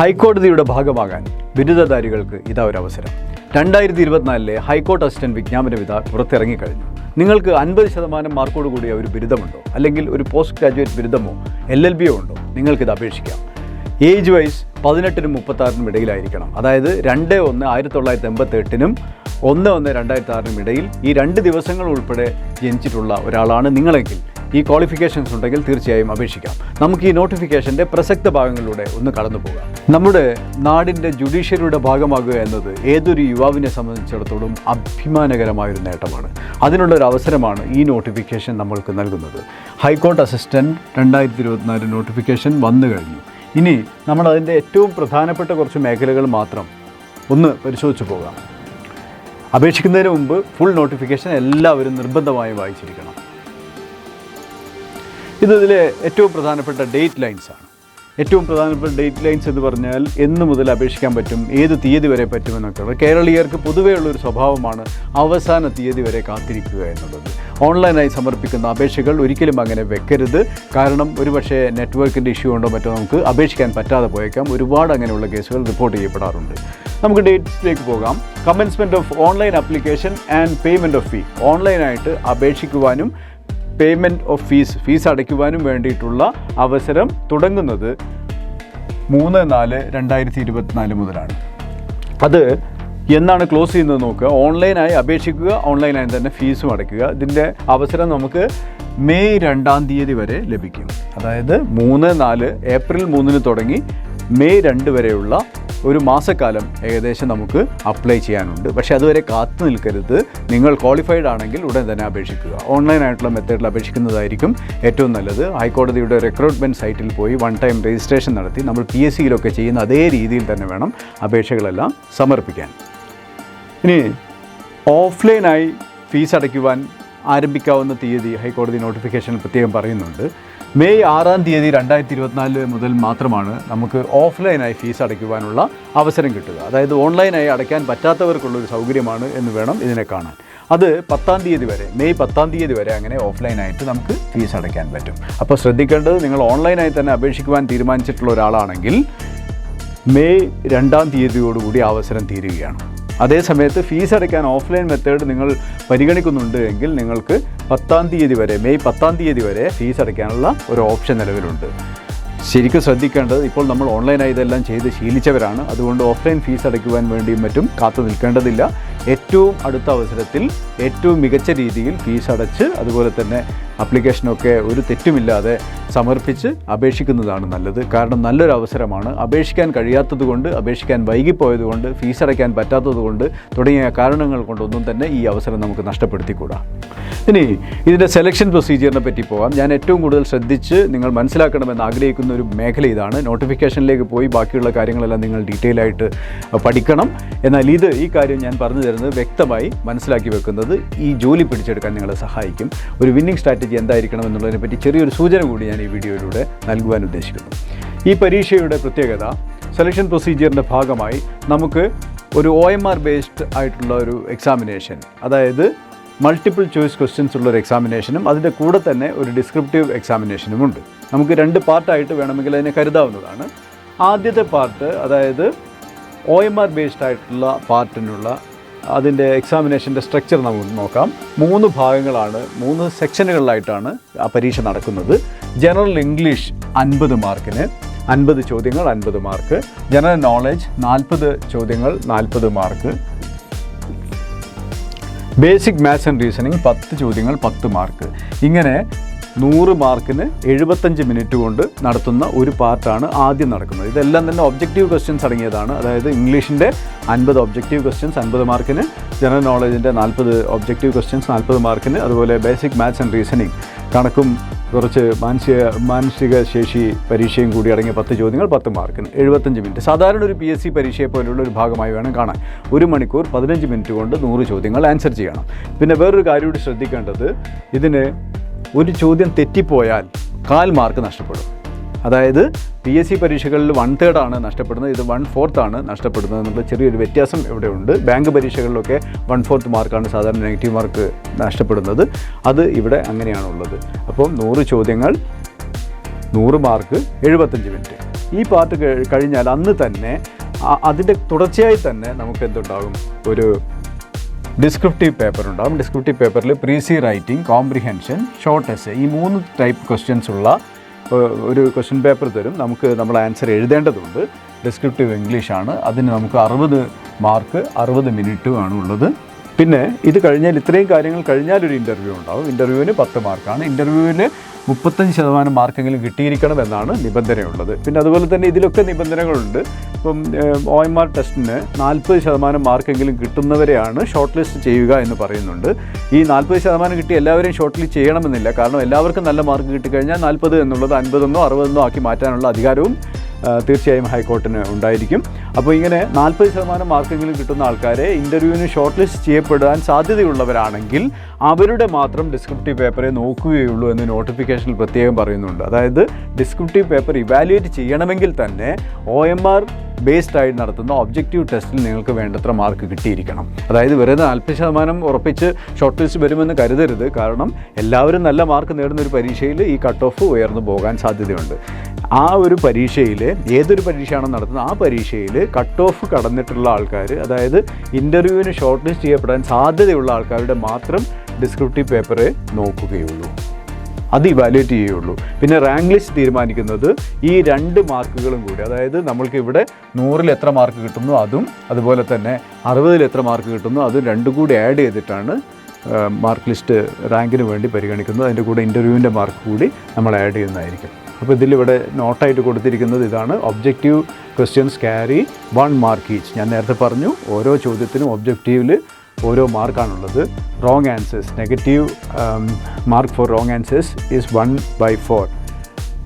ഹൈക്കോടതിയുടെ ഭാഗമാകാൻ ബിരുദധാരികൾക്ക് ഇതാ ഒരു അവസരം. 2024 ഹൈക്കോർട്ട് അസിസ്റ്റന്റ് വിജ്ഞാപന വിധ പുറത്തിറങ്ങിക്കഴിഞ്ഞു. നിങ്ങൾക്ക് 50% മാർക്കോട് കൂടിയ ഒരു ബിരുദമുണ്ടോ, അല്ലെങ്കിൽ ഒരു പോസ്റ്റ് ഗ്രാജുവേറ്റ് ബിരുദമോ LLB ഉണ്ടോ, നിങ്ങൾക്കിത് അപേക്ഷിക്കാം. ഏജ് വൈസ് 18-നും 36-നും ഇടയിലായിരിക്കണം. അതായത് 2/1/1988-നും 1/1/2006-നും ഇടയിൽ ഈ 2 ദിവസങ്ങൾ ഉൾപ്പെടെ ജനിച്ചിട്ടുള്ള ഒരാളാണ് നിങ്ങളെങ്കിൽ ഈ ക്വാളിഫിക്കേഷൻസ് ഉണ്ടെങ്കിൽ തീർച്ചയായും അപേക്ഷിക്കാം. നമുക്ക് ഈ നോട്ടിഫിക്കേഷൻ്റെ പ്രസക്ത ഭാഗങ്ങളിലൂടെ ഒന്ന് കടന്നു പോകാം. നമ്മുടെ നാടിൻ്റെ ജുഡീഷ്യറിയുടെ ഭാഗമാകുക എന്നത് ഏതൊരു യുവാവിനെ സംബന്ധിച്ചിടത്തോളം അഭിമാനകരമായൊരു നേട്ടമാണ്. അതിനുള്ളൊരു അവസരമാണ് ഈ നോട്ടിഫിക്കേഷൻ നമ്മൾക്ക് നൽകുന്നത്. ഹൈക്കോർട്ട് അസിസ്റ്റൻറ്റ് 2024 നോട്ടിഫിക്കേഷൻ വന്നു കഴിഞ്ഞു. ഇനി നമ്മൾ അതിൻ്റെ ഏറ്റവും പ്രധാനപ്പെട്ട കുറച്ച് മേഖലകൾ മാത്രം ഒന്ന് പരിശോധിച്ച് പോകാം. അപേക്ഷിക്കുന്നതിന് മുമ്പ് ഫുൾ നോട്ടിഫിക്കേഷൻ എല്ലാവരും നിർബന്ധമായും വായിച്ചിരിക്കണം. ഇതിലെ ഏറ്റവും പ്രധാനപ്പെട്ട ഡേറ്റ് ലൈൻസാണ്. ഏറ്റവും പ്രധാനപ്പെട്ട ഡേറ്റ് ലൈൻസ് എന്ന് പറഞ്ഞാൽ എന്ന് മുതൽ അപേക്ഷിക്കാൻ പറ്റും, ഏത് തീയതി വരെ പറ്റുമെന്നൊക്കെ. കേരളീയർക്ക് പൊതുവേ ഉള്ളൊരു സ്വഭാവമാണ് അവസാന തീയതി വരെ കാത്തിരിക്കുക എന്നുള്ളത്. ഓൺലൈനായി സമർപ്പിക്കുന്ന അപേക്ഷകൾ ഒരിക്കലും അങ്ങനെ വെക്കരുത്. കാരണം ഒരുപക്ഷെ നെറ്റ്വർക്കിൻ്റെ ഇഷ്യൂ ഉണ്ടോ മറ്റോ നമുക്ക് അപേക്ഷിക്കാൻ പറ്റാതെ പോയേക്കാം. ഒരുപാട് അങ്ങനെയുള്ള കേസുകൾ റിപ്പോർട്ട് ചെയ്യപ്പെടാറുണ്ട്. നമുക്ക് ഡേറ്റ്സിലേക്ക് പോകാം. Commencement of online application and payment of ഫീ. ഓൺലൈനായിട്ട് അപേക്ഷിക്കുവാനും പേയ്മെൻറ്റ് ഓഫ് ഫീസ് അടയ്ക്കുവാനും വേണ്ടിയിട്ടുള്ള അവസരം തുടങ്ങുന്നത് 3/4/2024 മുതലാണ്. അത് എന്നാണ് ക്ലോസ് ചെയ്യുന്നത് നോക്കുക. ഓൺലൈനായി അപേക്ഷിക്കുക, ഓൺലൈനായി തന്നെ ഫീസും അടയ്ക്കുക. ഇതിൻ്റെ അവസരം നമുക്ക് മെയ് 2-ാം തീയതി വരെ ലഭിക്കും. അതായത് 3-4 ഏപ്രിൽ 3-ന് തുടങ്ങി മെയ് 2 വരെയുള്ള ഒരു മാസക്കാലം ഏകദേശം നമുക്ക് അപ്ലൈ ചെയ്യാനുണ്ട്. പക്ഷേ അതുവരെ കാത്തു നിൽക്കരുത്. നിങ്ങൾ ക്വാളിഫൈഡ് ആണെങ്കിൽ ഉടൻ തന്നെ അപേക്ഷിക്കുക. ഓൺലൈനായിട്ടുള്ള മെത്തേഡിൽ അപേക്ഷിക്കുന്നതായിരിക്കും ഏറ്റവും നല്ലത്. ഹൈക്കോടതിയുടെ റിക്രൂട്ട്മെൻറ്റ് സൈറ്റിൽ പോയി 1 ടൈം രജിസ്ട്രേഷൻ നടത്തി നമ്മൾ PSCയിലൊക്കെ ചെയ്യുന്ന അതേ രീതിയിൽ തന്നെ വേണം അപേക്ഷകളെല്ലാം സമർപ്പിക്കാൻ. ഇനി ഓഫ്ലൈനായി ഫീസ് അടയ്ക്കുവാൻ ആരംഭിക്കാവുന്ന തീയതി ഹൈക്കോടതി നോട്ടിഫിക്കേഷനിൽ പ്രത്യേകം പറയുന്നുണ്ട്. മെയ് 6-ാം തീയതി 2024 മുതൽ മാത്രമാണ് നമുക്ക് ഓഫ്ലൈനായി ഫീസ് അടയ്ക്കുവാനുള്ള അവസരം കിട്ടുക. അതായത് ഓൺലൈനായി അടയ്ക്കാൻ പറ്റാത്തവർക്കുള്ളൊരു സൗകര്യമാണ് എന്ന് വേണം ഇതിനെ കാണാൻ. അത് 10-ാം തീയതി വരെ, മെയ് 10-ാം തീയതി വരെ അങ്ങനെ ഓഫ്ലൈനായിട്ട് നമുക്ക് ഫീസ് അടയ്ക്കാൻ പറ്റും. അപ്പോൾ ശ്രദ്ധിക്കേണ്ടത്, നിങ്ങൾ ഓൺലൈനായി തന്നെ അപേക്ഷിക്കുവാൻ തീരുമാനിച്ചിട്ടുള്ള ഒരാളാണെങ്കിൽ മെയ് 2-ാം തീയതിയോടുകൂടി അവസരം തീരുകയാണ്. അതേസമയത്ത് ഫീസ് അടയ്ക്കാൻ ഓഫ്ലൈൻ മെത്തേഡ് നിങ്ങൾ പരിഗണിക്കുന്നുണ്ട് എങ്കിൽ നിങ്ങൾക്ക് 10-ാം തീയതി വരെ, മെയ് 10-ാം തീയതി വരെ ഫീസ് അടയ്ക്കാനുള്ള ഒരു ഓപ്ഷൻ നിലവിലുണ്ട്. ശരിക്കും ശ്രദ്ധിക്കേണ്ടത്, ഇപ്പോൾ നമ്മൾ ഓൺലൈനായി ഇതെല്ലാം ചെയ്ത് ശീലിച്ചവരാണ്. അതുകൊണ്ട് ഓഫ്ലൈൻ ഫീസ് അടയ്ക്കുവാൻ വേണ്ടിയും മറ്റും കാത്തു നിൽക്കേണ്ടതില്ല. ഏറ്റവും അടുത്ത അവസരത്തിൽ ഏറ്റവും മികച്ച രീതിയിൽ ഫീസ് അടച്ച് അതുപോലെ തന്നെ ആപ്ലിക്കേഷനൊക്കെ ഒരു തെറ്റുമില്ലാതെ സമർപ്പിച്ച് അപേക്ഷിക്കുന്നതാണ് നല്ലത്. കാരണം നല്ലൊരു അവസരമാണ്. അപേക്ഷിക്കാൻ കഴിയാത്തതുകൊണ്ട്, അപേക്ഷിക്കാൻ വൈകിപ്പോയതുകൊണ്ട്, ഫീസ് അടയ്ക്കാൻ പറ്റാത്തതുകൊണ്ട് തുടങ്ങിയ കാരണങ്ങൾ കൊണ്ടൊന്നും തന്നെ ഈ അവസരം നമുക്ക് നഷ്ടപ്പെടുത്തിക്കൂടാ. ഇനി ഇതിൻ്റെ സെലക്ഷൻ പ്രൊസീജിയറിനെ പറ്റി പോകാം. ഞാൻ ഏറ്റവും കൂടുതൽ ശ്രദ്ധിച്ച് നിങ്ങൾ മനസ്സിലാക്കണമെന്ന് ആഗ്രഹിക്കുന്ന ഒരു മേഖല ഇതാണ്. നോട്ടിഫിക്കേഷനിലേക്ക് പോയി ബാക്കിയുള്ള കാര്യങ്ങളെല്ലാം നിങ്ങൾ ഡീറ്റെയിൽ ആയിട്ട് പഠിക്കണം. എന്നാൽ ഈ കാര്യം ഞാൻ പറഞ്ഞു തരുന്നത് വ്യക്തമായി മനസ്സിലാക്കി വെക്കുന്നത് ഈ ജോലി പിടിച്ചെടുക്കാൻ നിങ്ങളെ സഹായിക്കും. ഒരു വിന്നിംഗ് സ്ട്രാറ്റജി എന്തായിരിക്കണം എന്നുള്ളതിനെ പറ്റി ചെറിയൊരു സൂചന കൂടി ഞാൻ ഈ വീഡിയോയിലൂടെ നൽകുവാൻ ഉദ്ദേശിക്കുന്നു. ഈ പരീക്ഷയുടെ പ്രത്യേകത, സെലക്ഷൻ പ്രൊസീജിയറിൻ്റെ ഭാഗമായി നമുക്ക് ഒരു OMR ബേസ്ഡ് ആയിട്ടുള്ള ഒരു എക്സാമിനേഷൻ, അതായത് മൾട്ടിപ്പിൾ ചോയ്സ് ക്വസ്റ്റ്യൻസ് ഉള്ളൊരു എക്സാമിനേഷനും അതിൻ്റെ കൂടെ തന്നെ ഒരു ഡിസ്ക്രിപ്റ്റീവ് എക്സാമിനേഷനും ഉണ്ട്. നമുക്ക് 2 പാർട്ടായിട്ട് വേണമെങ്കിൽ അതിനെ കരുതാവുന്നതാണ്. ആദ്യത്തെ പാർട്ട്, അതായത് OMR ബേസ്ഡ് ആയിട്ടുള്ള പാർട്ടിനുള്ള അതിൻ്റെ എക്സാമിനേഷൻ്റെ സ്ട്രക്ചർ നമുക്ക് നോക്കാം. 3 ഭാഗങ്ങളാണ്, 3 സെക്ഷനുകളിലായിട്ടാണ് ആ പരീക്ഷ നടക്കുന്നത്. ജനറൽ ഇംഗ്ലീഷ് 50 മാർക്കിന് 50 ചോദ്യങ്ങൾ 50 മാർക്ക്. ജനറൽ നോളജ് 40 ചോദ്യങ്ങൾ 40 mark. Basic maths and reasoning 10 ചോദ്യങ്ങൾ 10 മാർക്ക്. ഇങ്ങനെ 100 മാർക്കിന് 75 മിനിറ്റ് കൊണ്ട് നടത്തുന്ന ഒരു പാർട്ടാണ് ആദ്യം നടക്കുന്നത്. ഇതെല്ലാം തന്നെ ഒബ്ജക്റ്റീവ് ക്വസ്റ്റ്യൻസ് അടങ്ങിയതാണ്. അതായത് ഇംഗ്ലീഷിൻ്റെ 50 ഒബ്ജക്റ്റീവ് ക്വസ്റ്റ്യൻസ് 50 മാർക്കിന്, ജനറൽ നോളജിൻ്റെ 40 ഒബ്ജക്റ്റീവ് ക്വസ്റ്റ്യൻസ് 40 മാർക്കിന്, അതുപോലെ ബേസിക് മാത്സ് ആൻഡ് റീസണിങ്, കണക്കും കുറച്ച് മാനസിക ശേഷി പരീക്ഷയും കൂടി അടങ്ങിയ 10 ചോദ്യങ്ങൾ 10 മാർക്കിന് 75 മിനിറ്റ്. സാധാരണ ഒരു PSC പരീക്ഷയെ പോലുള്ള ഒരു ഭാഗമായി വേണം കാണാൻ. 1 മണിക്കൂർ 15 മിനിറ്റ് കൊണ്ട് 100 ചോദ്യങ്ങൾ ആൻസർ ചെയ്യണം. പിന്നെ വേറൊരു കാര്യം കൂടി ശ്രദ്ധിക്കേണ്ടത്, ഇതിന് ഒരു ചോദ്യം തെറ്റിപ്പോയാൽ 1/4 മാർക്ക് നഷ്ടപ്പെടും. അതായത് PSC പരീക്ഷകളിൽ 1/3 ആണ് നഷ്ടപ്പെടുന്നത്, ഇത് 1/4 ആണ് നഷ്ടപ്പെടുന്നത് എന്നുള്ള ചെറിയൊരു വ്യത്യാസം ഇവിടെ ഉണ്ട്. ബാങ്ക് പരീക്ഷകളിലൊക്കെ 1/4 മാർക്കാണ് സാധാരണ നെഗറ്റീവ് മാർക്ക് നഷ്ടപ്പെടുന്നത്. അത് ഇവിടെ അങ്ങനെയാണുള്ളത്. അപ്പം 100 ചോദ്യങ്ങൾ 100 മാർക്ക് 75 മിനിറ്റ്. ഈ പാർട്ട് കഴിഞ്ഞാൽ അന്ന് തന്നെ അതിൻ്റെ തുടർച്ചയായി തന്നെ നമുക്ക് എന്തുണ്ടാകും, ഒരു ഡിസ്ക്രിപ്റ്റീവ് പേപ്പർ ഉണ്ടാകും. ഡിസ്ക്രിപ്റ്റീവ് പേപ്പറിൽ പ്രീസി റൈറ്റിംഗ്, കോംപ്രിഹെൻഷൻ, ഷോർട്ട് എസ്സേ, ഈ 3 ടൈപ്പ് ക്വസ്റ്റ്യൻസ് ഉള്ള ഒരു ക്വസ്റ്റ്യൻ പേപ്പർ തരും. നമ്മൾ ആൻസർ എഴുതേണ്ടതുണ്ട്. ഡിസ്ക്രിപ്റ്റീവ് ഇംഗ്ലീഷാണ്. അതിന് നമുക്ക് 60 മാർക്ക് 60 മിനിറ്റുമാണ് ഉള്ളത്. പിന്നെ ഇത് കഴിഞ്ഞാൽ, ഇത്രയും കാര്യങ്ങൾ കഴിഞ്ഞാൽ ഒരു ഇൻ്റർവ്യൂ ഉണ്ടാവും. ഇൻ്റർവ്യൂവിന് 10 മാർക്കാണ്. ഇൻ്റർവ്യൂവിൽ 35% മാർക്കെങ്കിലും കിട്ടിയിരിക്കണം എന്നാണ് നിബന്ധനയുള്ളത്. പിന്നെ അതുപോലെ തന്നെ ഇതിലൊക്കെ നിബന്ധനകളുണ്ട്. ഇപ്പം OMR ടെസ്റ്റിന് 40% മാർക്കെങ്കിലും കിട്ടുന്നവരെയാണ് ഷോർട്ട് ലിസ്റ്റ് ചെയ്യുക എന്ന് പറയുന്നുണ്ട്. ഈ 40% കിട്ടി എല്ലാവരെയും ഷോർട്ട് ലിസ്റ്റ് ചെയ്യണമെന്നില്ല. കാരണം എല്ലാവർക്കും നല്ല മാർക്ക് കിട്ടിക്കഴിഞ്ഞാൽ 40 എന്നുള്ളത് 50 or 60 ആക്കി മാറ്റാനുള്ള അധികാരവും തീർച്ചയായും ഹൈക്കോർട്ടിന് ഉണ്ടായിരിക്കും. അപ്പോൾ ഇങ്ങനെ 40% മാർക്കെങ്കിലും കിട്ടുന്ന ആൾക്കാരെ ഇൻ്റർവ്യൂവിന് ഷോർട്ട് ലിസ്റ്റ് ചെയ്യപ്പെടാൻ സാധ്യതയുള്ളവരാണെങ്കിൽ അവരുടെ മാത്രം ഡിസ്ക്രിപ്റ്റീവ് പേപ്പറെ നോക്കുകയുള്ളൂ എന്ന് നോട്ടിഫിക്കേഷനിൽ പ്രത്യേകം പറയുന്നുണ്ട്. അതായത് ഡിസ്ക്രിപ്റ്റീവ് പേപ്പർ ഇവാലുവേറ്റ് ചെയ്യണമെങ്കിൽ തന്നെ OMR ബേസ്ഡ് ആയി നടത്തുന്ന ഒബ്ജക്റ്റീവ് ടെസ്റ്റിൽ നിങ്ങൾക്ക് വേണ്ടത്ര മാർക്ക് കിട്ടിയിരിക്കണം. അതായത് വെറുതെ 40% ഉറപ്പിച്ച് ഷോർട്ട് ലിസ്റ്റ് വരുമെന്ന് കരുതരുത്. കാരണം എല്ലാവരും നല്ല മാർക്ക് നേടുന്ന ഒരു പരീക്ഷയിൽ ഈ കട്ട് ഓഫ് ഉയർന്നു പോകാൻ സാധ്യതയുണ്ട്. ആ ഒരു പരീക്ഷയിൽ, ഏതൊരു പരീക്ഷയാണോ നടത്തുന്നത്, ആ പരീക്ഷയിൽ കട്ട് ഓഫ് കടന്നിട്ടുള്ള ആൾക്കാർ, അതായത് ഇൻ്റർവ്യൂവിന് ഷോർട്ട് ലിസ്റ്റ് ചെയ്യപ്പെടാൻ സാധ്യതയുള്ള ആൾക്കാരുടെ മാത്രം ഡിസ്ക്രിപ്റ്റീവ് പേപ്പറെ നോക്കുകയുള്ളൂ, അത് ഇവാലുവേറ്റ് ചെയ്യുള്ളൂ. പിന്നെ റാങ്ക് ലിസ്റ്റ് തീരുമാനിക്കുന്നത് ഈ 2 മാർക്കുകളും കൂടി, അതായത് നമ്മൾക്ക് ഇവിടെ 100-ൽ എത്ര മാർക്ക് കിട്ടുന്നു അതും, അതുപോലെ തന്നെ 60-ൽ എത്ര മാർക്ക് കിട്ടുന്നു അതും രണ്ടും കൂടി ആഡ് ചെയ്തിട്ടാണ് മാർക്ക് ലിസ്റ്റ് റാങ്കിന് വേണ്ടി പരിഗണിക്കുന്നത്. അതിൻ്റെ കൂടെ ഇൻ്റർവ്യൂവിൻ്റെ മാർക്ക് കൂടി നമ്മൾ ആഡ് ചെയ്യുന്നതായിരിക്കും. അപ്പോൾ ഇതിലിവിടെ നോട്ടായിട്ട് കൊടുത്തിരിക്കുന്നത് ഇതാണ്: objective questions carry 1 mark each. ഞാൻ നേരത്തെ പറഞ്ഞു, ഓരോ ചോദ്യത്തിനും ഒബ്ജക്റ്റീവിൽ ഓരോ മാർക്കാണുള്ളത്. Wrong answers, negative mark for wrong answers is 1/4.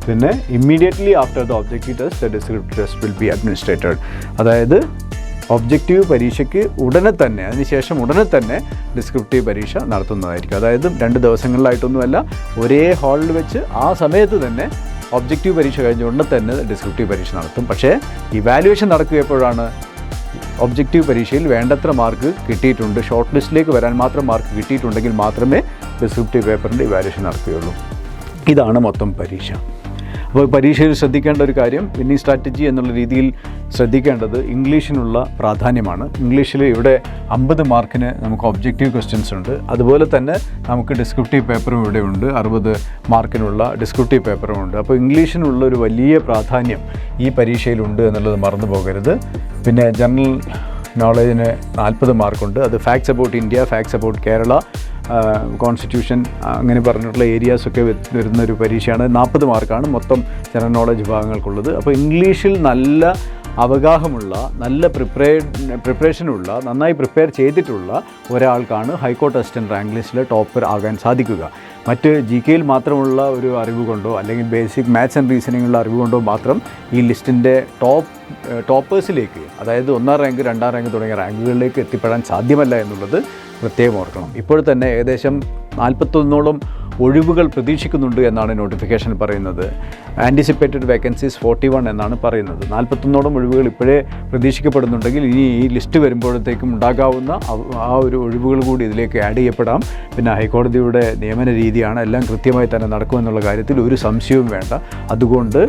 പിന്നെ immediately after the objective test the descriptive test will be administered. അതായത് ഒബ്ജക്റ്റീവ് പരീക്ഷയ്ക്ക് അതിനുശേഷം ഉടനെ തന്നെ ഡിസ്ക്രിപ്റ്റീവ് പരീക്ഷ നടത്തുന്നതായിരിക്കും. അതായത് 2 ദിവസങ്ങളിലായിട്ടൊന്നുമല്ല, ഒരേ ഹാളിൽ വെച്ച് ആ സമയത്ത് തന്നെ ഒബ്ജക്റ്റീവ് പരീക്ഷ കഴിഞ്ഞ ഉടനെ തന്നെ ഡിസ്ക്രിപ്റ്റീവ് പരീക്ഷ നടത്തും. പക്ഷേ ഇവാലുവേഷൻ നടക്കുക എപ്പോഴാണ്? ഒബ്ജക്റ്റീവ് പരീക്ഷയിൽ വേണ്ടത്ര മാർക്ക് കിട്ടിയിട്ടുണ്ട്, ഷോർട്ട് ലിസ്റ്റിലേക്ക് വരാൻ മാത്രം മാർക്ക് കിട്ടിയിട്ടുണ്ടെങ്കിൽ മാത്രമേ ഡിസ്ക്രിപ്റ്റീവ് പേപ്പറിൻ്റെ ഇവാലുവേഷൻ നടക്കുകയുള്ളൂ. ഇതാണ് മൊത്തം പരീക്ഷ. അപ്പോൾ പരീക്ഷയിൽ ശ്രദ്ധിക്കേണ്ട ഒരു കാര്യം, വിന്നിംഗ് സ്ട്രാറ്റജി എന്നുള്ള രീതിയിൽ ശ്രദ്ധിക്കേണ്ടത് ഇംഗ്ലീഷിനുള്ള പ്രാധാന്യമാണ്. ഇംഗ്ലീഷിൽ ഇവിടെ 50 മാർക്കിന് നമുക്ക് ഒബ്ജക്റ്റീവ് ക്വസ്റ്റ്യൻസ് ഉണ്ട്. അതുപോലെ തന്നെ നമുക്ക് ഡിസ്ക്രിപ്റ്റീവ് പേപ്പറും ഇവിടെ ഉണ്ട്, 60 മാർക്കിനുള്ള ഡിസ്ക്രിപ്റ്റീവ് പേപ്പറും ഉണ്ട്. അപ്പോൾ ഇംഗ്ലീഷിനുള്ള ഒരു വലിയ പ്രാധാന്യം ഈ പരീക്ഷയിലുണ്ട് എന്നുള്ളത് മറന്നു പോകരുത്. പിന്നെ ജനറൽ നോളേജിന് 40 മാർക്കുണ്ട്. അത് facts about India, facts about Kerala, constitution, അങ്ങനെ പറഞ്ഞിട്ടുള്ള ഏരിയാസൊക്കെ വരുന്നൊരു പരീക്ഷയാണ്. 40 മാർക്കാണ് മൊത്തം ജനറൽ നോളജ് വിഭാഗങ്ങൾക്കുള്ളത്. അപ്പോൾ ഇംഗ്ലീഷിൽ നല്ല അവഗാഹമുള്ള, നല്ല പ്രിപ്പറേഷനുള്ള, നന്നായി പ്രിപ്പയർ ചെയ്തിട്ടുള്ള ഒരാൾക്കാണ് ഹൈക്കോർട്ട് അസിസ്റ്റൻറ്റ് റാങ്ക് ലിസ്റ്റിലെ ടോപ്പർ ആകാൻ സാധിക്കുക. മറ്റ് GKയിൽ മാത്രമുള്ള ഒരു അറിവ് കൊണ്ടോ അല്ലെങ്കിൽ ബേസിക് മാത്സ് ആൻഡ് റീസണിങ്ങുള്ള അറിവ് കൊണ്ടോ മാത്രം ഈ ലിസ്റ്റിൻ്റെ ടോപ്പേഴ്സിലേക്ക്, അതായത് 1ാം റാങ്ക് 2ാം റാങ്ക് തുടങ്ങിയ റാങ്കുകളിലേക്ക് എത്തിപ്പെടാൻ സാധ്യമല്ല എന്നുള്ളത് പ്രത്യേകം ഓർക്കണം. ഇപ്പോൾ തന്നെ ഏകദേശം 41ഓളം ഒഴിവുകൾ പ്രതീക്ഷിക്കുന്നുണ്ട് എന്നാണ് നോട്ടിഫിക്കേഷൻ പറയുന്നത്. ആൻറ്റിസിപ്പേറ്റഡ് വേക്കൻസീസ് 41 എന്നാണ് പറയുന്നത്. 41ഓളം ഒഴിവുകൾ ഇപ്പോഴേ പ്രതീക്ഷിക്കപ്പെടുന്നുണ്ടെങ്കിൽ ഇനി ഈ ലിസ്റ്റ് വരുമ്പോഴത്തേക്കും ഉണ്ടാകാവുന്ന ആ ഒരു ഒഴിവുകൾ കൂടി ഇതിലേക്ക് ആഡ് ചെയ്യപ്പെടാം. പിന്നെ ഹൈക്കോടതിയുടെ നിയമന രീതിയാണ്, എല്ലാം കൃത്യമായി തന്നെ നടക്കുമെന്നുള്ള കാര്യത്തിൽ ഒരു സംശയവും വേണ്ട. അതുകൊണ്ട്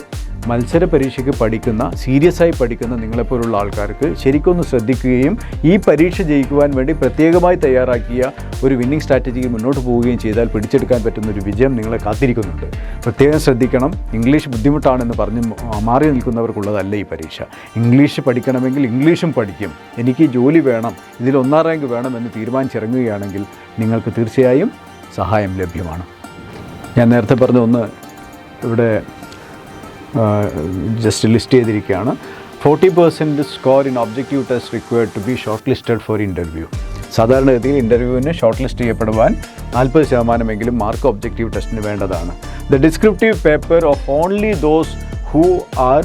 മത്സര പരീക്ഷയ്ക്ക് സീരിയസ് ആയി പഠിക്കുന്ന നിങ്ങളെപ്പോലുള്ള ആൾക്കാർക്ക് ശരിക്കൊന്ന് ശ്രദ്ധിക്കുകയും ഈ പരീക്ഷ ജയിക്കുവാൻ വേണ്ടി പ്രത്യേകമായി തയ്യാറാക്കിയ ഒരു വിന്നിംഗ് സ്ട്രാറ്റജിക്ക് മുന്നോട്ട് പോവുകയും ചെയ്താൽ പിടിച്ചെടുക്കാൻ പറ്റുന്ന ഒരു വിജയം നിങ്ങളെ കാത്തിരിക്കുന്നുണ്ട്. പ്രത്യേകം ശ്രദ്ധിക്കണം. ഇംഗ്ലീഷ് ബുദ്ധിമുട്ടാണെന്ന് പറഞ്ഞ് മാറി നിൽക്കുന്നവർക്കുള്ളതല്ല ഈ പരീക്ഷ. ഇംഗ്ലീഷ് പഠിക്കണമെങ്കിൽ ഇംഗ്ലീഷും പഠിക്കും. എനിക്ക് ജോലി വേണം, ഇതിൽ 1ാം റാങ്ക് വേണമെന്ന് തീരുമാനിച്ചിറങ്ങുകയാണെങ്കിൽ നിങ്ങൾക്ക് തീർച്ചയായും സഹായം ലഭ്യമാണ്. ഞാൻ നേരത്തെ പറഞ്ഞ ഒന്ന് ഇവിടെ ജസ്റ്റ് ലിസ്റ്റ് ചെയ്തിരിക്കുകയാണ്. 40% score in objective test required to be short listed for interview. സാധാരണഗതിയിൽ ഇൻ്റർവ്യൂവിന് ഷോർട്ട് ലിസ്റ്റ് ചെയ്യപ്പെടുവാൻ 40% മാർക്ക് ഒബ്ജക്റ്റീവ് ടെസ്റ്റിന് വേണ്ടതാണ്. The descriptive paper of only those who are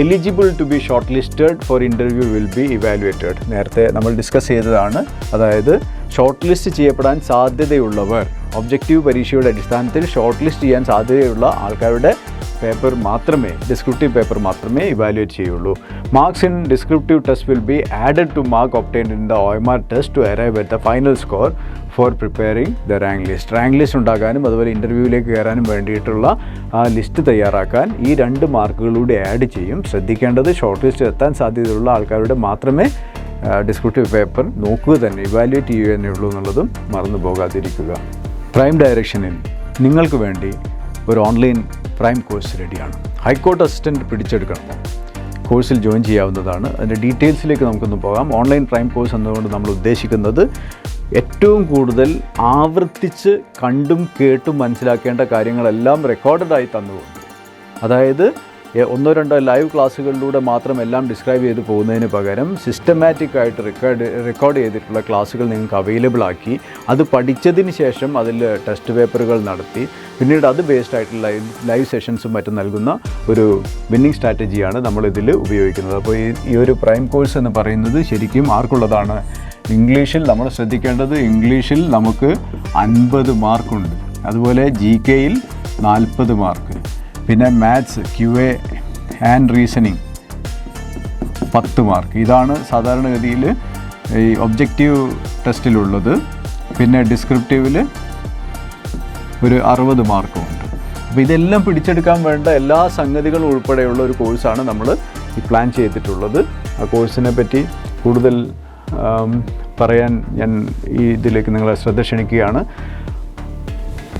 eligible to be short listed for interview will be evaluated. നേരത്തെ നമ്മൾ discuss ചെയ്തതാണ്. അതായത് short list ചെയ്യപ്പെടാൻ സാധ്യതയുള്ളവർ, ഒബ്ജക്റ്റീവ് പരീക്ഷയുടെ അടിസ്ഥാനത്തിൽ ഷോർട്ട് ലിസ്റ്റ് ചെയ്യാൻ സാധ്യതയുള്ള ആൾക്കാരുടെ പേപ്പർ മാത്രമേ, ഡിസ്ക്രിപ്റ്റീവ് പേപ്പർ മാത്രമേ ഇവാലുവേറ്റ് ചെയ്യുള്ളൂ. Marks in descriptive test will be added to mark obtained in the OMR test to arrive at the final score for preparing the rank list ഉണ്ടാക്കാനും അതുപോലെ ഇൻ്റർവ്യൂവിലേക്ക് കയറാനും വേണ്ടിയിട്ടുള്ള ആ ലിസ്റ്റ് തയ്യാറാക്കാൻ ഈ 2 മാർക്കുകളൂടെ ആഡ് ചെയ്യും. ശ്രദ്ധിക്കേണ്ടത് ഷോർട്ട് ലിസ്റ്റ് എത്താൻ സാധ്യതയുള്ള ആൾക്കാരുടെ മാത്രമേ ഡിസ്ക്രിപ്റ്റീവ് പേപ്പർ നോക്കുക തന്നെ, ഇവാലുവേറ്റ് ചെയ്യുക തന്നെ ഉള്ളൂ എന്നുള്ളതും മറന്നു പോകാതിരിക്കുക. പ്രൈം ഡയറക്ഷനിൽ നിങ്ങൾക്ക് വേണ്ടി ഒരു ഓൺലൈൻ പ്രൈം കോഴ്സ് റെഡിയാണ്. ഹൈക്കോർട്ട് അസിസ്റ്റൻറ്റ് പിടിച്ചെടുക്കണമോ? കോഴ്സിൽ ജോയിൻ ചെയ്യാവുന്നതാണ്. അതിൻ്റെ ഡീറ്റെയിൽസിലേക്ക് നമുക്കൊന്ന് പോകാം. ഓൺലൈൻ പ്രൈം കോഴ്സ് എന്നതുകൊണ്ട് നമ്മൾ ഉദ്ദേശിക്കുന്നത് ഏറ്റവും കൂടുതൽ ആവർത്തിച്ച് കണ്ടും കേട്ടും മനസ്സിലാക്കേണ്ട കാര്യങ്ങളെല്ലാം റെക്കോർഡഡായി തന്നുകൊണ്ട്, അതായത് 1-2 ലൈവ് ക്ലാസ്സുകളിലൂടെ മാത്രം എല്ലാം ഡിസ്ക്രൈബ് ചെയ്ത് പോകുന്നതിന് പകരം സിസ്റ്റമാറ്റിക് ആയിട്ട് റെക്കോർഡ് ചെയ്തിട്ടുള്ള ക്ലാസ്സുകൾ നിങ്ങൾക്ക് അവൈലബിൾ ആക്കി അത് പഠിച്ചതിന് ശേഷം അതിൽ ടെസ്റ്റ് പേപ്പറുകൾ നടത്തി പിന്നീട് അത് ബേസ്ഡ് ആയിട്ടുള്ള ലൈവ് സെഷൻസും മറ്റും നൽകുന്ന ഒരു വിന്നിംഗ് സ്ട്രാറ്റജിയാണ് നമ്മളിതിൽ ഉപയോഗിക്കുന്നത്. അപ്പോൾ ഈ ഒരു പ്രൈം കോഴ്സ് എന്ന് പറയുന്നത് ശരിക്കും ആർക്കുള്ളതാണ്? ഇംഗ്ലീഷിൽ നമ്മൾ ശ്രദ്ധിക്കേണ്ടത്, ഇംഗ്ലീഷിൽ നമുക്ക് 50 മാർക്കുണ്ട്, അതുപോലെ GKയിൽ 40 മാർക്ക്, പിന്നെ maths QA and reasoning 10 mark. ഇതാണ് സാധാരണഗതിയിൽ ഈ ഒബ്ജക്റ്റീവ് ടെസ്റ്റിലുള്ളത്. പിന്നെ ഡിസ്ക്രിപ്റ്റീവിൽ ഒരു 60 മാർക്കുമുണ്ട്. അപ്പോൾ ഇതെല്ലാം പിടിച്ചെടുക്കാൻ വേണ്ട എല്ലാ സംഗതികളും ഉൾപ്പെടെയുള്ള ഒരു കോഴ്സാണ് നമ്മൾ ഈ പ്ലാൻ ചെയ്തിട്ടുള്ളത്. ആ കോഴ്സിനെ പറ്റി കൂടുതൽ പറയാൻ ഞാൻ ഈ ഇതിലേക്ക് നിങ്ങളെ ശ്രദ്ധ ക്ഷണിക്കുകയാണ്.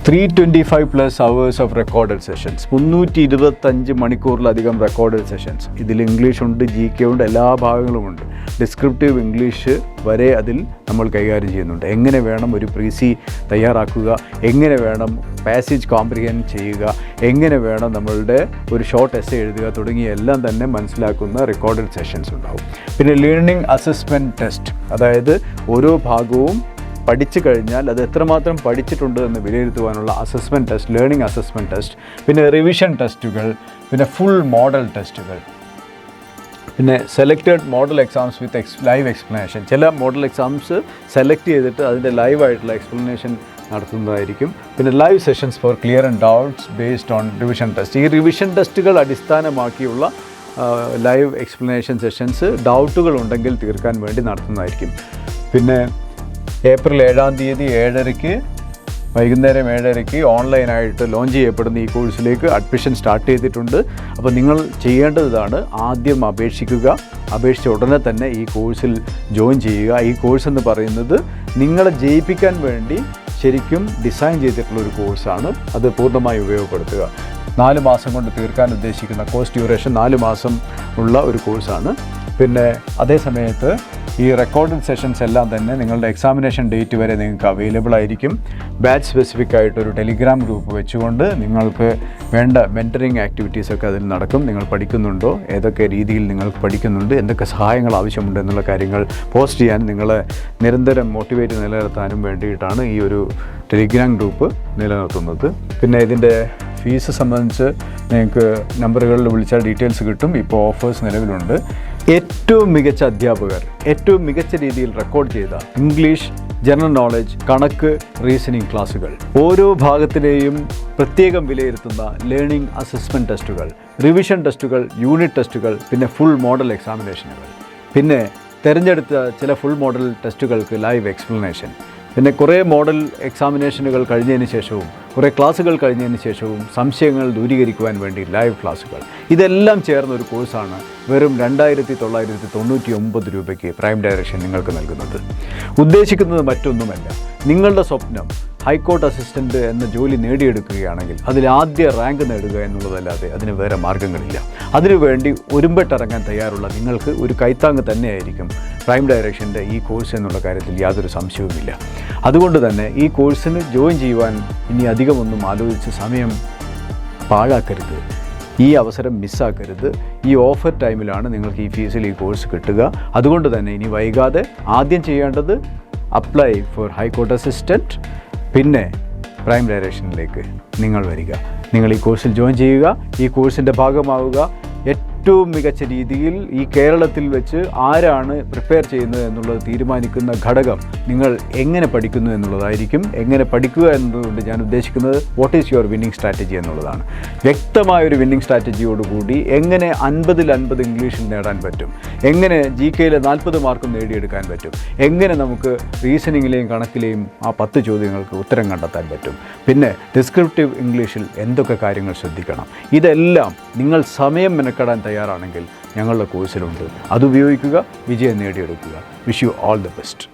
325+ hours of recorded sessions, 325 മണിക്കൂറിലധികം റെക്കോർഡഡ് സെഷൻസ്. ഇതിൽ ഇംഗ്ലീഷ് ഉണ്ട്, GK ഉണ്ട്, എല്ലാ ഭാഗങ്ങളുമുണ്ട്. ഡിസ്ക്രിപ്റ്റീവ് ഇംഗ്ലീഷ് വരെ അതിൽ നമ്മൾ കൈകാര്യം ചെയ്യുന്നുണ്ട്. എങ്ങനെ വേണം ഒരു പ്രീസി തയ്യാറാക്കുക, എങ്ങനെ വേണം പാസേജ് കോംപ്രിഹെൻഡ് ചെയ്യുക, എങ്ങനെ വേണം നമ്മളുടെ ഒരു ഷോർട്ട് എസ്സേ എഴുതുക തുടങ്ങിയ എല്ലാം തന്നെ മനസ്സിലാക്കുന്ന റെക്കോർഡഡ് സെഷൻസ് ഉണ്ടാവും. പിന്നെ ലേണിംഗ് അസസ്മെൻറ്റ് ടെസ്റ്റ്, അതായത് ഓരോ ഭാഗവും പഠിച്ചു കഴിഞ്ഞാൽ അത് എത്രമാത്രം പഠിച്ചിട്ടുണ്ട് എന്ന് വിലയിരുത്തുവാനുള്ള assessment test, learning assessment test, പിന്നെ റിവിഷൻ ടെസ്റ്റുകൾ, പിന്നെ ഫുൾ മോഡൽ ടെസ്റ്റുകൾ, പിന്നെ selected model exams with live explanation. ചില മോഡൽ എക്സാംസ് സെലക്ട് ചെയ്തിട്ട് അതിൻ്റെ ലൈവായിട്ടുള്ള എക്സ്പ്ലനേഷൻ നടത്തുന്നതായിരിക്കും. പിന്നെ live sessions for clear and doubts based on revision test. ഈ റിവിഷൻ ടെസ്റ്റുകൾ അടിസ്ഥാനമാക്കിയുള്ള ലൈവ് എക്സ്പ്ലനേഷൻ സെഷൻസ് ഡൗട്ടുകൾ ഉണ്ടെങ്കിൽ തീർക്കാൻ വേണ്ടി നടത്തുന്നതായിരിക്കും. പിന്നെ ഏപ്രിൽ 7-ാം തീയതി 7:30 വൈകുന്നേരം 7:30 ഓൺലൈനായിട്ട് ലോഞ്ച് ചെയ്യപ്പെടുന്ന ഈ കോഴ്സിലേക്ക് അഡ്മിഷൻ സ്റ്റാർട്ട് ചെയ്തിട്ടുണ്ട്. അപ്പോൾ നിങ്ങൾ ചെയ്യേണ്ടത് ഇതാണ്: ആദ്യം അപേക്ഷിച്ച ഉടനെ തന്നെ ഈ കോഴ്സിൽ ജോയിൻ ചെയ്യുക. ഈ കോഴ്സ് എന്ന് പറയുന്നത് നിങ്ങളെ ജയിപ്പിക്കാൻ വേണ്ടി ശരിക്കും ഡിസൈൻ ചെയ്തിട്ടുള്ളൊരു കോഴ്സാണ്. അത് പൂർണ്ണമായി ഉപയോഗപ്പെടുത്തുക. 4 മാസം കൊണ്ട് തീർക്കാൻ ഉദ്ദേശിക്കുന്ന കോഴ്സ് ഡ്യൂറേഷൻ 4 മാസം ഉള്ള ഒരു കോഴ്സാണ്. പിന്നെ അതേ സമയത്ത് ഈ റെക്കോർഡഡ് സെഷൻസ് എല്ലാം തന്നെ നിങ്ങളുടെ എക്സാമിനേഷൻ ഡേറ്റ് വരെ നിങ്ങൾക്ക് അവൈലബിൾ ആയിരിക്കും. ബാച്ച് സ്പെസിഫിക് ആയിട്ടൊരു ടെലിഗ്രാം ഗ്രൂപ്പ് വെച്ചുകൊണ്ട് നിങ്ങൾക്ക് വേണ്ട മെൻറ്ററിങ് ആക്ടിവിറ്റീസൊക്കെ അതിൽ നടക്കും. നിങ്ങൾ പഠിക്കുന്നുണ്ടോ, ഏതൊക്കെ രീതിയിൽ നിങ്ങൾക്ക് പഠിക്കുന്നുണ്ട്, എന്തൊക്കെ സഹായങ്ങൾ ആവശ്യമുണ്ട് എന്നുള്ള കാര്യങ്ങൾ പോസ്റ്റ് ചെയ്യാൻ, നിങ്ങളെ നിരന്തരം മോട്ടിവേറ്റ് നിലനിർത്താനും വേണ്ടിയിട്ടാണ് ഈ ഒരു ടെലിഗ്രാം ഗ്രൂപ്പ് നിലനിർത്തുന്നത്. പിന്നെ ഇതിൻ്റെ ഫീസ് സംബന്ധിച്ച് നിങ്ങൾക്ക് നമ്പറുകളിൽ വിളിച്ചാൽ ഡീറ്റെയിൽസ് കിട്ടും. ഇപ്പോൾ ഓഫേഴ്സ് നിലവിലുണ്ട്. ഏറ്റവും മികച്ച അധ്യാപകർ ഏറ്റവും മികച്ച രീതിയിൽ റെക്കോർഡ് ചെയ്ത ഇംഗ്ലീഷ്, ജനറൽ നോളജ്, കണക്ക്, റീസണിംഗ് ക്ലാസുകൾ, ഓരോ ഭാഗത്തിലെയും പ്രത്യേകം വിലയിരുത്തുന്ന ലേണിംഗ് അസസ്മെൻറ്റ് ടെസ്റ്റുകൾ, റിവിഷൻ ടെസ്റ്റുകൾ, യൂണിറ്റ് ടെസ്റ്റുകൾ, പിന്നെ ഫുൾ മോഡൽ എക്സാമിനേഷനുകൾ, പിന്നെ തിരഞ്ഞെടുത്ത ചില ഫുൾ മോഡൽ ടെസ്റ്റുകൾക്ക് ലൈവ് എക്സ്പ്ലനേഷൻ, പിന്നെ കുറേ മോഡൽ എക്സാമിനേഷനുകൾ കഴിഞ്ഞതിന് ശേഷവും കുറേ ക്ലാസ്സുകൾ കഴിഞ്ഞതിന് ശേഷവും സംശയങ്ങൾ ദൂരീകരിക്കുവാൻ വേണ്ടി ലൈവ് ക്ലാസ്സുകൾ. ഇതെല്ലാം ചേർന്ന ഒരു കോഴ്സാണ് വെറും 2,999 രൂപയ്ക്ക് പ്രൈം ഡയറക്ഷൻ നിങ്ങൾക്ക് നൽകുന്നത്. ഉദ്ദേശിക്കുന്നത് മറ്റൊന്നുമല്ല, നിങ്ങളുടെ സ്വപ്നം ഹൈക്കോർട്ട് അസിസ്റ്റൻ്റ് എന്ന ജോലി നേടിയെടുക്കുകയാണെങ്കിൽ അതിൽ ആദ്യ റാങ്ക് നേടുക എന്നുള്ളതല്ലാതെ അതിന് വേറെ മാർഗ്ഗങ്ങളില്ല. അതിനുവേണ്ടി ഒരുമ്പെട്ടിറങ്ങാൻ തയ്യാറുള്ള നിങ്ങൾക്ക് ഒരു കൈത്താങ്ങ് തന്നെയായിരിക്കും പ്രൈം ഡയറക്ഷൻ്റെ ഈ കോഴ്സ് എന്നുള്ള കാര്യത്തിൽ യാതൊരു സംശയവുമില്ല. അതുകൊണ്ട് തന്നെ ഈ കോഴ്സിന് ജോയിൻ ചെയ്യുവാൻ ഇനി അധികമൊന്നും ആലോചിച്ച് സമയം പാഴാക്കരുത്. ഈ അവസരം മിസ്സാക്കരുത്. ഈ ഓഫർ ടൈമിലാണ് നിങ്ങൾക്ക് ഈ ഫീസിൽ ഈ കോഴ്സ് കിട്ടുക. അതുകൊണ്ട് തന്നെ ഇനി വൈകാതെ ആദ്യം ചെയ്യേണ്ടത് അപ്ലൈ ഫോർ ഹൈക്കോർട്ട് അസിസ്റ്റൻറ്റ്, പിന്നെ പ്രൈം ഡയറക്ഷനിലേക്ക് നിങ്ങൾ വരിക. നിങ്ങൾ ഈ കോഴ്സിൽ ജോയിൻ ചെയ്യുക, ഈ കോഴ്സിൻ്റെ ഭാഗമാവുക. ഏറ്റവും മികച്ച രീതിയിൽ ഈ കേരളത്തിൽ വെച്ച് ആരാണ് പ്രിപ്പയർ ചെയ്യുന്നത് എന്നുള്ളത് തീരുമാനിക്കുന്ന ഘടകം നിങ്ങൾ എങ്ങനെ പഠിക്കുന്നു എന്നുള്ളതായിരിക്കും. എങ്ങനെ പഠിക്കുക എന്നതുകൊണ്ട് ഞാൻ ഉദ്ദേശിക്കുന്നത് what is your winning strategy എന്നുള്ളതാണ്. വ്യക്തമായൊരു വിന്നിംഗ് സ്ട്രാറ്റജിയോടുകൂടി എങ്ങനെ 50-50 ഇംഗ്ലീഷിൽ നേടാൻ പറ്റും, എങ്ങനെ GK 40 മാർക്കും നേടിയെടുക്കാൻ പറ്റും, എങ്ങനെ നമുക്ക് റീസണിങ്ങിലെയും കണക്കിലെയും ആ 10 ചോദ്യങ്ങൾക്ക് ഉത്തരം കണ്ടെത്താൻ പറ്റും, പിന്നെ ഡിസ്ക്രിപ്റ്റീവ് ഇംഗ്ലീഷിൽ എന്തൊക്കെ കാര്യങ്ങൾ ശ്രദ്ധിക്കണം, ഇതെല്ലാം നിങ്ങൾ സമയം മെനക്കെടാൻ തയ്യാറാണെങ്കിൽ ഞങ്ങളുടെ കോഴ്സിലുണ്ട്. അതുപയോഗിക്കുക, വിജയം നേടിയെടുക്കുക. Wish you all the best.